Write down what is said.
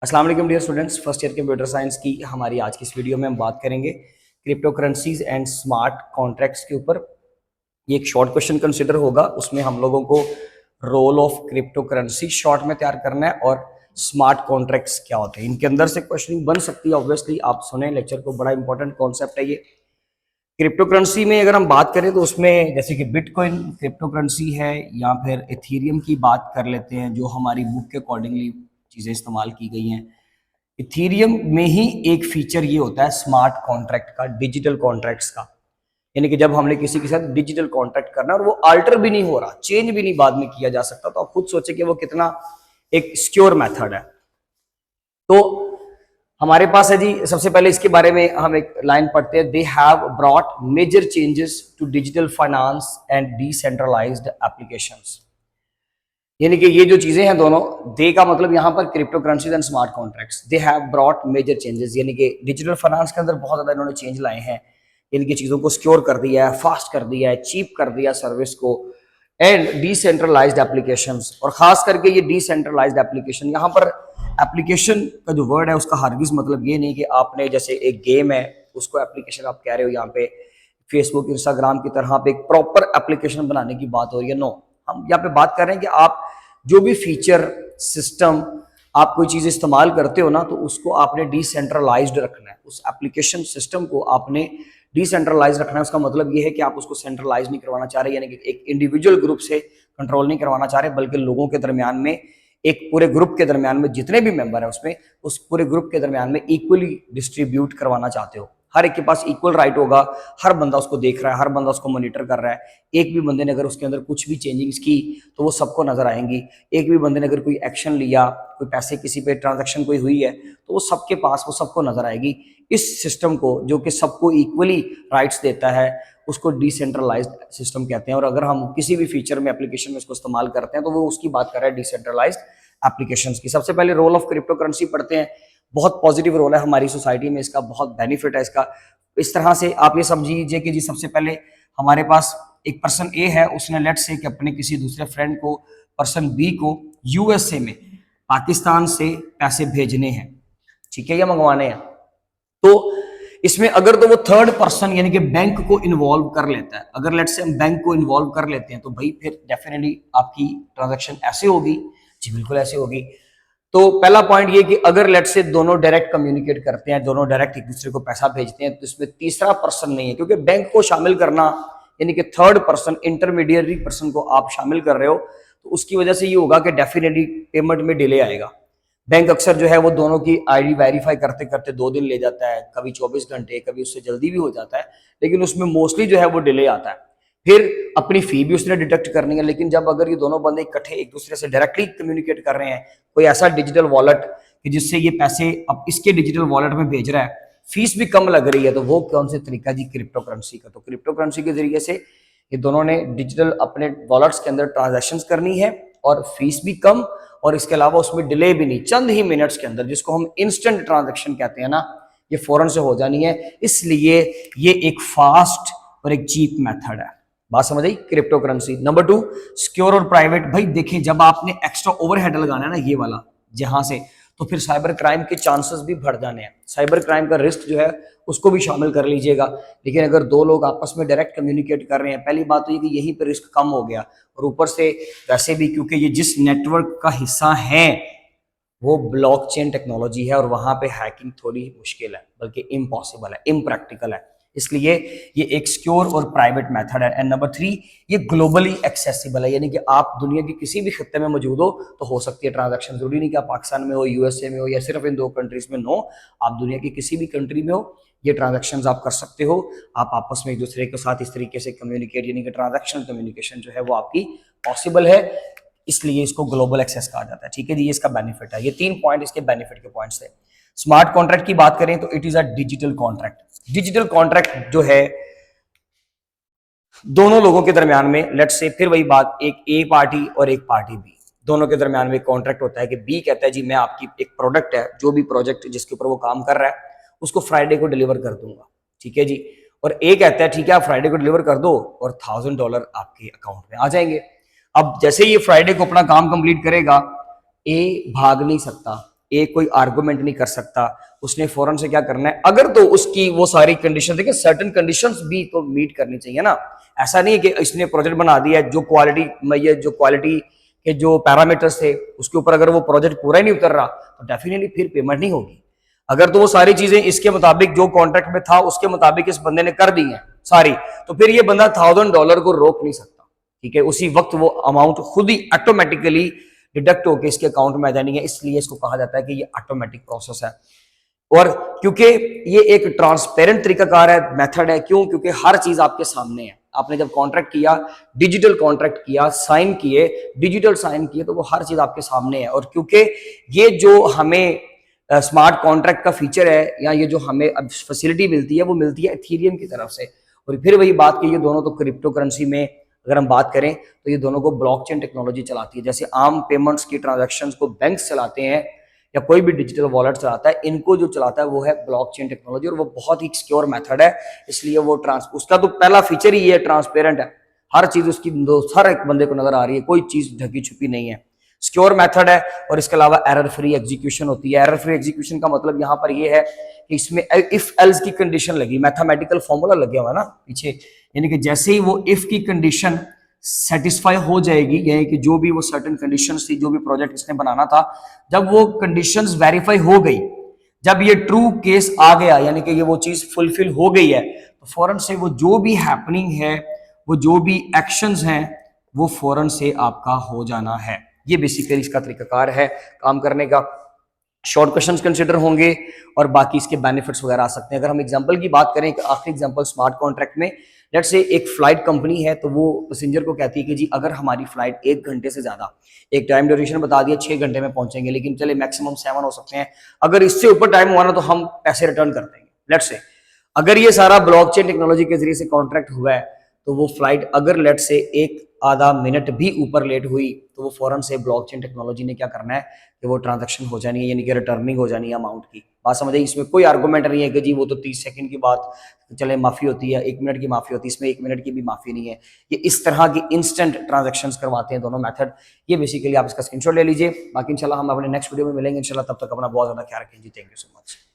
अस्सलाम वालेकुम dear students, first year computer science की हमारी आज की इस वीडियो में हम बात करेंगे crypto currencies and smart contracts के ऊपर। ये एक शॉर्ट क्वेश्चन कंसिडर होगा, उसमें हम लोगों को role of crypto currency short में तैयार करना है और स्मार्ट कॉन्ट्रैक्ट्स क्या होते हैं, इनके अंदर से क्वेश्चनिंग बन सकती है। ऑब्वियसली आप सुने लेक्चर को, बड़ा इंपॉर्टेंट कॉन्सेप्ट है ये। क्रिप्टो करेंसी में अगर हम बात करें तो उसमें जैसे कि बिटकॉइन क्रिप्टो करेंसी है, या फिर एथीरियम की बात कर लेते हैं जो हमारी बुक के अकॉर्डिंगली चीज़ें इस्तेमाल की गई हैं। इथीरियम में ही एक फीचर ये होता है स्मार्ट कॉन्ट्रैक्ट का, डिजिटल कॉन्ट्रैक्ट्स का, यानी कि जब हमने किसी के साथ डिजिटल कॉन्ट्रैक्ट करना और वो अल्टर भी नहीं हो रहा, चेंज भी नहीं बाद में किया जा सकता, तो आप खुद सोचे कि वो कितना एक सिक्योर मेथड है। तो हमारे पास है जी, सबसे पहले इसके बारे में हम एक लाइन पढ़ते हैं। They have brought major changes to digital finance and decentralised applications. यानी कि ये जो चीजें हैं दोनों, दे का मतलब यहाँ पर crypto currencies and smart contracts, they have brought major changes, यानी कि डिजिटल फाइनेंस के अंदर बहुत ज्यादा इन्होंने चेंज लाए हैं। इनकी चीजों को सिक्योर कर दिया है, फास्ट कर दिया है, चीप कर दिया सर्विस को, एंड डिसेंट्रलाइज्ड एप्लीकेशंस। और खास करके ये डिसेंट्रलाइज्ड एप्लीकेशन, यहाँ पर एप्लीकेशन का जो वर्ड है उसका हरगिज मतलब ये नहीं कि आपने जैसे एक गेम है उसको एप्लीकेशन आप कह रहे हो, यहाँ पे फेसबुक इंस्टाग्राम की तरह पे एक प्रॉपर एप्लीकेशन बनाने की बात हो रही है। नो, हम यहाँ पे बात कर रहे हैं कि आप जो भी फीचर सिस्टम आप कोई चीज इस्तेमाल करते हो ना, तो उसको आपने डिसेंट्रलाइज्ड रखना है। उस एप्लीकेशन सिस्टम को आपने डिसेंट्रलाइज रखना है। उसका मतलब ये है कि आप उसको सेंट्रलाइज नहीं करवाना चाह रहे, यानी कि एक इंडिविजुअल ग्रुप से कंट्रोल नहीं करवाना चाह रहे, बल्कि लोगों के दरमियान में, एक पूरे ग्रुप के दरमियान में जितने भी मेंबर है उसमें, उस पूरे ग्रुप के दरमियान में इक्वली डिस्ट्रीब्यूट करवाना चाहते हो। हर एक के पास इक्वल राइट होगा, हर बंदा उसको देख रहा है, हर बंदा उसको मॉनिटर कर रहा है। एक भी बंदे ने अगर उसके अंदर कुछ भी चेंजिंग्स की तो वो सबको नजर आएंगी। एक भी बंदे ने अगर कोई एक्शन लिया, कोई पैसे किसी पे ट्रांजैक्शन कोई हुई है, तो वो सबके पास, वो सबको नजर आएगी। इस सिस्टम को, जो कि सबको इक्वली राइट्स देता है, उसको डिसेंट्रलाइज्ड सिस्टम कहते हैं। और अगर हम किसी भी फीचर में, एप्लीकेशन में इसको इस्तेमाल करते हैं, तो वो उसकी बात कर रहा है डिसेंट्रलाइज्ड एप्लीकेशंस की। सबसे पहले रोल ऑफ क्रिप्टो करेंसी पढ़ते हैं। बहुत पॉजिटिव रोल है हमारी सोसाइटी में इसका, बहुत बेनिफिट है इसका। इस तरह से आप ये समझिए कि जी सबसे पहले हमारे पास एक पर्सन ए है, उसने लेट्स से कि अपने किसी दूसरे फ्रेंड को, पर्सन बी को यूएसए में, पाकिस्तान से पैसे भेजने हैं, ठीक है, या मंगवाने हैं। तो इसमें अगर तो वो थर्ड पर्सन यानी कि बैंक को इन्वॉल्व कर लेता है, अगर लेट्स से हम बैंक को इन्वॉल्व कर लेते हैं, तो भाई फिर डेफिनेटली आपकी ट्रांजैक्शन ऐसे होगी। जी बिल्कुल ऐसे होगी। तो पहला पॉइंट ये कि अगर लेट्स से दोनों डायरेक्ट कम्युनिकेट करते हैं, दोनों डायरेक्ट एक दूसरे को पैसा भेजते हैं, तो इसमें तीसरा पर्सन नहीं है, क्योंकि बैंक को शामिल करना यानी कि थर्ड पर्सन, इंटरमीडिएटरी पर्सन को आप शामिल कर रहे हो, तो उसकी वजह से ये होगा कि डेफिनेटली पेमेंट में डिले आएगा। बैंक अक्सर जो है वो दोनों की आईडी वेरीफाई करते करते 2 दिन ले जाता है, कभी 24 घंटे, कभी उससे जल्दी भी हो जाता है, लेकिन उसमें मोस्टली जो है वो डिले आता है। फिर अपनी फी भी उसने डिडक्ट करनी है। लेकिन जब अगर ये दोनों बंदे इकट्ठे एक दूसरे से डायरेक्टली कम्युनिकेट कर रहे हैं, कोई ऐसा डिजिटल वॉलेट कि जिससे ये पैसे अब इसके डिजिटल वॉलेट में भेज रहा है, फीस भी कम लग रही है, तो वो कौन से तरीका जी? क्रिप्टो करेंसी का। तो क्रिप्टो करेंसी के जरिए से ये दोनों ने डिजिटल अपने वॉलेट्स के अंदर ट्रांजैक्शंस करनी है, और फीस भी कम, और इसके अलावा उसमें डिले भी नहीं, चंद ही मिनट्स के अंदर, जिसको हम इंस्टेंट ट्रांजैक्शन कहते हैं ना, ये फौरन से हो जानी है। इसलिए ये एक फास्ट और एक चीप मेथड है। बात समझ आई? Crypto currency. नंबर 2, सिक्योर और प्राइवेट। भाई देखें, जब आपने एक्स्ट्रा ओवरहेड लगाना है ना, ये वाला जहां से, तो फिर साइबर क्राइम के चांसेस भी बढ़ जाने हैं। साइबर क्राइम का रिस्क जो है उसको भी शामिल कर लीजिएगा। लेकिन अगर दो लोग आपस में डायरेक्ट कम्युनिकेट कर रहे हैं, पहली बात तो ये कि यहीं पर रिस्क कम हो गया, और ऊपर से वैसे भी क्योंकि ये जिस नेटवर्क का हिस्सा है वो ब्लॉकचेन टेक्नोलॉजी है, और वहां पे हैकिंग थोड़ी मुश्किल है, बल्कि इम्पॉसिबल है, इम्प्रैक्टिकल है। इसलिए ये एक सिक्योर और प्राइवेट मेथड है। एंड नंबर 3, ये ग्लोबली एक्सेसिबल है, यानी कि आप दुनिया के किसी भी खत्ते में मौजूद हो सकती है ट्रांजैक्शन। जरूरी नहीं कि आप पाकिस्तान में हो, यूएसए में हो, या सिर्फ इन 2 कंट्रीज में। नो, आप दुनिया की किसी भी कंट्री में हो, ये ट्रांजैक्शंस आप कर सकते हो। आप आपस में एक दूसरे के साथ इस तरीके से कम्युनिकेट, यानी कि ट्रांजैक्शन कम्युनिकेशन जो है वो आपकी पॉसिबल है, इसलिए इसको ग्लोबल एक्सेस कहा जाता है। ठीक है जी, ये इसका बेनिफिट है। ये 3 पॉइंट इसके बेनिफिट के पॉइंट्स है। स्मार्ट कॉन्ट्रैक्ट की बात करें तो it is a digital contract. Digital contract जो है दोनों लोगों के दरमियान में, लेट्स से फिर वही बात, एक ए पार्टी और एक पार्टी बी, दोनों के दरमियान में कॉन्ट्रैक्ट होता है कि बी कहता है जी मैं आपकी एक प्रोडक्ट है, जो भी प्रोजेक्ट जिसके ऊपर वो काम कर रहा है, उसको फ्राइडे को डिलीवर कर दूंगा, ठीक है जी। और ए कहता है ठीक है आप फ्राइडे को डिलीवर कर दो और $1000 आपके अकाउंट में आ जाएंगे। अब जैसे ये फ्राइडे को अपना काम कंप्लीट करेगा, ए भाग नहीं सकता, ए कोई आर्गुमेंट नहीं कर सकता, उसने फौरन से क्या करना है, अगर तो उसकी वो सारी कंडीशन, देखिए सर्टेन कंडीशंस भी तो मीट करनी चाहिए ना। ऐसा नहीं है कि इसने प्रोजेक्ट बना दिया जो क्वालिटी के जो पैरामीटर्स थे उसके ऊपर अगर वो प्रोजेक्ट पूरा ही नहीं उतर रहा तो डेफिनेटली फिर पेमेंट नहीं होगी। अगर तो वो सारी चीजें इसके मुताबिक जो कॉन्ट्रैक्ट में था उसके मुताबिक इस बंदे ने कर दी है सारी, तो फिर ये बंदा $1000 को रोक नहीं सकता, ठीक है। उसी वक्त वो अमाउंट खुद ही ऑटोमेटिकली डिडक्ट होकर इसके अकाउंट में आ जानी है, इसलिए इसको कहा जाता है कि ये ऑटोमेटिक प्रोसेस है। और क्योंकि ये एक ट्रांसपेरेंट तरीकाकार है, मेथड है, क्यों? क्योंकि हर चीज आपके सामने है। आपने जब कॉन्ट्रैक्ट किया, डिजिटल कॉन्ट्रैक्ट किया, साइन किए, डिजिटल साइन किए, तो वो हर चीज आपके सामने है। और क्योंकि ये जो हमें स्मार्ट कॉन्ट्रैक्ट का फीचर है या ये जो हमें अब फैसिलिटी मिलती है वो मिलती है इथेरियम की तरफ से। और फिर वही बात कि ये दोनों तो क्रिप्टो करेंसी में अगर हम बात करें तो ये दोनों को ब्लॉकचेन टेक्नोलॉजी चलाती है। जैसे आम पेमेंट्स की ट्रांजैक्शंस को बैंक चलाते हैं या कोई भी डिजिटल वॉलेट चलाता है, इनको जो चलाता है वो है ब्लॉकचेन टेक्नोलॉजी, और वो बहुत ही सिक्योर मेथड है। इसलिए वो उसका तो पहला फीचर ही ये ट्रांसपेरेंट है, हर चीज उसकी हर एक बंदे को नजर आ रही है, कोई चीज ढकी छुपी नहीं है, सिक्योर मेथड है। और इसके अलावा एरर फ्री एग्जीक्यूशन होती है। एरर फ्री एग्जीक्यूशन का मतलब यहाँ पर ये है कि इसमें इफ एल्स की कंडीशन लगी, मैथमेटिकल फॉर्मूला लगे हुआ है ना पीछे, यानी कि जैसे ही वो इफ की कंडीशन सेटिस्फाई हो जाएगी, यानी कि जो भी वो सर्टेन कंडीशंस थी, जो भी प्रोजेक्ट इसने बनाना था, जब वो कंडीशंस वेरीफाई हो गई, जब ये ट्रू केस आ गया, यानी कि ये वो चीज फुलफिल हो गई है, तो फौरन से वो जो भी हैपनिंग है, वो जो भी एक्शंस हैं, वो फौरन से आपका हो जाना है। ये बेसिकली इसका तरीकाकार है काम करने का। शॉर्ट क्वेश्चंस कंसिडर होंगे और बाकी इसके बेनिफिट्स वगैरह आ सकते हैं। अगर हम एग्जांपल की बात करें, एक आखिरी एग्जांपल स्मार्ट कॉन्ट्रैक्ट में, लेट्स से एक फ्लाइट कंपनी है, तो वो पैसेंजर को कहती है कि जी अगर हमारी फ्लाइट 1 घंटे से ज्यादा, एक टाइम ड्यूरेशन बता दिया 6 घंटे में पहुंचेंगे, लेकिन चले मैक्सिमम 7 हो सकते हैं, अगर इससे ऊपर टाइम हुआ ना तो हम पैसे रिटर्न कर देंगे। लेट्स से अगर ये सारा ब्लॉकचेन टेक्नोलॉजी के जरिए से कॉन्ट्रैक्ट हुआ है, तो वो फ्लाइट अगर लेट से एक आधा मिनट भी ऊपर लेट हुई तो वो फौरन से ब्लॉकचेन टेक्नोलॉजी ने क्या करना है कि वो ट्रांजैक्शन हो जानी है, यानी कि रिटर्निंग हो जानी है अमाउंट की। बात समझिए, इसमें कोई आर्गूमेंट नहीं है कि जी वो तो 30 सेकंड की बात चले माफी होती है, 1 मिनट की माफी होती है, इसमें 1 मिनट की भी माफी नहीं है। ये इस तरह की इंस्टेंट ट्रांजैक्शंस करवाते हैं दोनों मेथड। ये बेसिकली आप इसका स्क्रीनशॉट ले लीजिए। बाकी इंशाल्लाह हम अपने नेक्स्ट वीडियो में मिलेंगे इंशाल्लाह, तब तक अपना बहुत ज्यादा ख्याल रखें जी। Thank you so much.